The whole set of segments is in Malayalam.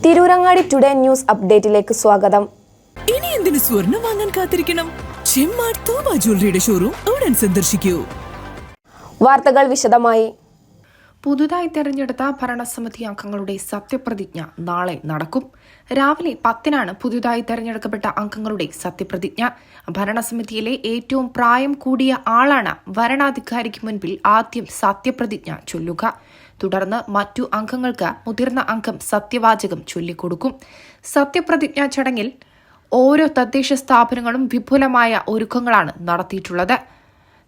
തിരൂരങ്ങാടി ടുഡേ ന്യൂസ് അപ്ഡേറ്റിലേക്ക് സ്വാഗതം. ഇനി എന്തിനു സ്വർണം വാങ്ങാൻ കാത്തിരിക്കണം? ചെമ്മാട് തോമ ജ്വല്ലറിയുടെ ഷോറൂം ഉടൻ സന്ദർശിക്കൂ. വാർത്തകൾ വിശദമായി. പുതുതായി തെരഞ്ഞെടുത്ത ഭരണസമിതി അംഗങ്ങളുടെ സത്യപ്രതിജ്ഞ നാളെ നടക്കും. രാവിലെ 10-നാണ് പുതുതായി തെരഞ്ഞെടുക്കപ്പെട്ട അംഗങ്ങളുടെ സത്യപ്രതിജ്ഞ. ഭരണസമിതിയിലെ ഏറ്റവും പ്രായം കൂടിയ ആളാണ് വരണാധികാരിക്ക് മുൻപിൽ ആദ്യം സത്യപ്രതിജ്ഞ ചൊല്ലുക. തുടർന്ന് മറ്റു അംഗങ്ങൾക്ക് മുതിർന്ന അംഗം സത്യവാചകം ചൊല്ലിക്കൊടുക്കും. സത്യപ്രതിജ്ഞാ ചടങ്ങിൽ ഓരോ തദ്ദേശ സ്ഥാപനങ്ങളും വിപുലമായ ഒരുക്കങ്ങളാണ് നടത്തിയിട്ടുള്ളത്.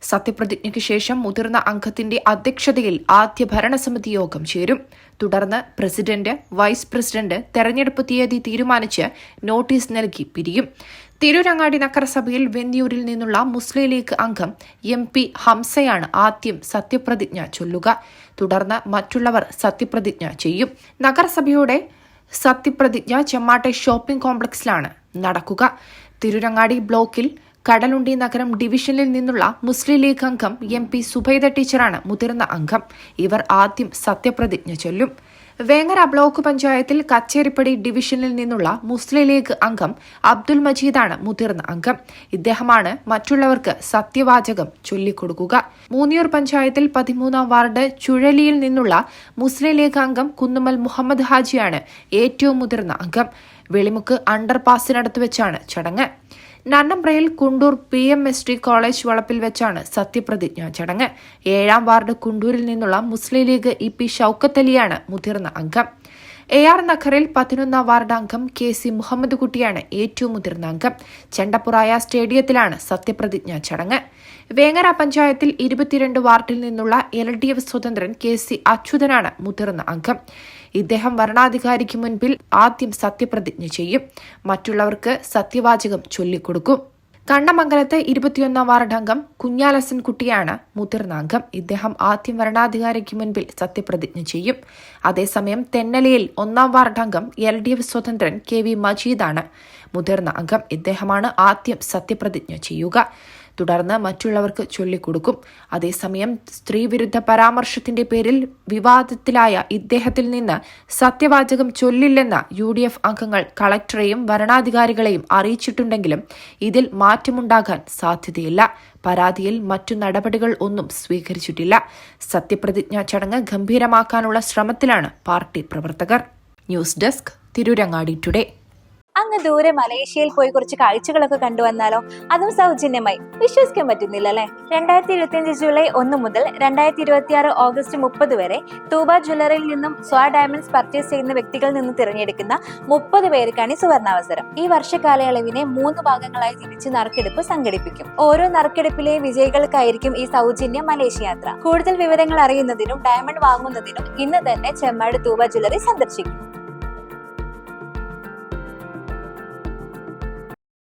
സത്യപ്രതിജ്ഞയ്ക്ക് ശേഷം മുതിർന്ന അംഗത്തിന്റെ അധ്യക്ഷതയിൽ ആദ്യ ഭരണസമിതി യോഗം ചേരും. തുടർന്ന് പ്രസിഡന്റ്, വൈസ് പ്രസിഡന്റ് തെരഞ്ഞെടുപ്പ് തീയതി തീരുമാനിച്ച് നോട്ടീസ് നൽകി പിരിയും. തിരൂരങ്ങാടി നഗരസഭയിൽ വെന്നിയൂരിൽ നിന്നുള്ള മുസ്ലിം ലീഗ് അംഗം MP ഹംസയാണ് ആദ്യം സത്യപ്രതിജ്ഞ ചൊല്ലുക. തുടർന്ന് മറ്റുള്ളവർ സത്യപ്രതിജ്ഞ ചെയ്യും. നഗരസഭയുടെ സത്യപ്രതിജ്ഞ ചെമ്മാട്ടെ ഷോപ്പിംഗ് കോംപ്ലക്സിലാണ് നടക്കുക. തിരൂരങ്ങാടി ബ്ലോക്കിൽ കടലുണ്ടി നഗരം ഡിവിഷനിൽ നിന്നുള്ള മുസ്ലിം ലീഗ് അംഗം MP സുബൈദ ടീച്ചറാണ് മുതിർന്ന അംഗം. ഇവർ ആദ്യം സത്യപ്രതിജ്ഞ ചൊല്ലും. വേങ്ങര ബ്ലോക്ക് പഞ്ചായത്തിൽ കച്ചേരിപ്പടി ഡിവിഷനിൽ നിന്നുള്ള മുസ്ലിം ലീഗ് അംഗം അബ്ദുൽ മജീദാണ് മുതിർന്ന അംഗം. ഇദ്ദേഹമാണ് മറ്റുള്ളവർക്ക് സത്യവാചകം ചൊല്ലിക്കൊടുക്കുക. മൂന്നിയൂർ പഞ്ചായത്തിൽ 13-ാം വാർഡ് ചുഴലിയിൽ നിന്നുള്ള മുസ്ലിം ലീഗ് അംഗം കുന്നുമ്മൽ മുഹമ്മദ് ഹാജിയാണ് ഏറ്റവും മുതിർന്ന അംഗം. വെളിമുക്ക് അണ്ടർപാസിനടുത്ത് വെച്ചാണ് ചടങ്ങ്. നന്നമ്പ്രയിൽ കുണ്ടൂർ PMSD കോളേജ് വളപ്പിൽ വെച്ചാണ് സത്യപ്രതിജ്ഞാ ചടങ്ങ്. 7-ാം വാർഡ് കുണ്ടൂരിൽ നിന്നുള്ള മുസ്ലിം ലീഗ് EP ഷൌക്കത്ത് അലിയാണ് മുതിർന്ന അംഗം. AR നഗറിൽ 11-ാം വാർഡ് അംഗം KC മുഹമ്മദ് കുട്ടിയാണ് ഏറ്റവും മുതിർന്ന അംഗം. ചെണ്ടപ്പുറായ സ്റ്റേഡിയത്തിലാണ് സത്യപ്രതിജ്ഞാ ചടങ്ങ്. വേങ്ങര പഞ്ചായത്തിൽ 22 വാർഡിൽ നിന്നുള്ള LDF സ്വതന്ത്രൻ KC അച്യുതനാണ് മുതിർന്ന അംഗം. ഇദ്ദേഹം വരണാധികാരിക്ക് മുൻപിൽ ആദ്യം സത്യപ്രതിജ്ഞ ചെയ്യും. മറ്റുള്ളവർക്ക് സത്യവാചകം ചൊല്ലിക്കൊടുക്കും. കണ്ണമംഗലത്ത് 21-ാം വാർഡ് അംഗം കുഞ്ഞാലസൻ കുട്ടിയാണ് മുതിർന്ന അംഗം. ഇദ്ദേഹം ആദ്യം വരണാധികാരിക്ക് മുൻപിൽ സത്യപ്രതിജ്ഞ ചെയ്യും. അതേസമയം തെന്നലയിൽ 1-ാം വാർഡ് അംഗം LDF സ്വതന്ത്രൻ KV മജീദാണ് മുതിർന്ന അംഗം. ഇദ്ദേഹമാണ് ആദ്യം സത്യപ്രതിജ്ഞ ചെയ്യുക. തുടർന്ന് മറ്റുള്ളവർക്ക് ചൊല്ലിക്കൊടുക്കും. അതേസമയം സ്ത്രീവിരുദ്ധ പരാമർശത്തിന്റെ പേരിൽ വിവാദത്തിലായ ഇദ്ദേഹത്തിൽ നിന്ന് സത്യവാചകം ചൊല്ലില്ലെന്ന് UDF അംഗങ്ങൾ കളക്ടറെയും വരണാധികാരികളെയും അറിയിച്ചിട്ടുണ്ടെങ്കിലും ഇതിൽ മാറ്റമുണ്ടാകാൻ സാധ്യതയില്ല. പരാതിയിൽ മറ്റു നടപടികൾ ഒന്നും സ്വീകരിച്ചിട്ടില്ല. സത്യപ്രതിജ്ഞാ ചടങ്ങ് ഗംഭീരമാക്കാനുള്ള ശ്രമത്തിലാണ് പാർട്ടി പ്രവർത്തകർ. News desk, Tirurangadi today. അങ്ങ് ദൂരെ മലേഷ്യയിൽ പോയി കുറച്ച് കാഴ്ചകളൊക്കെ കണ്ടുവന്നാലോ? അതും സൗജന്യമായി. വിശ്വസിക്കാൻ പറ്റുന്നില്ല അല്ലെ? 2025 ജൂലൈ 1 മുതൽ 2026 ഓഗസ്റ്റ് 30 വരെ തൂബ ജ്വല്ലറിയിൽ നിന്നും സ്വാ ഡയമണ്ട്സ് പർച്ചേസ് ചെയ്യുന്ന വ്യക്തികളിൽ നിന്ന് തിരഞ്ഞെടുക്കുന്ന 30 പേർക്കാണ് ഈ സുവർണാവസരം. ഈ വർഷകാലയളവിനെ 3 ഭാഗങ്ങളായി തിരിച്ച് നറുക്കെടുപ്പ് സംഘടിപ്പിക്കും. ഓരോ നറുക്കെടുപ്പിലെയും വിജയികൾക്കായിരിക്കും ഈ സൗജന്യ മലേഷ്യ യാത്ര. കൂടുതൽ വിവരങ്ങൾ അറിയുന്നതിനും ഡയമണ്ട് വാങ്ങുന്നതിനും ഇന്ന് തന്നെ ചെമ്മാട് തൂബ ജ്വല്ലറി സന്ദർശിക്കും.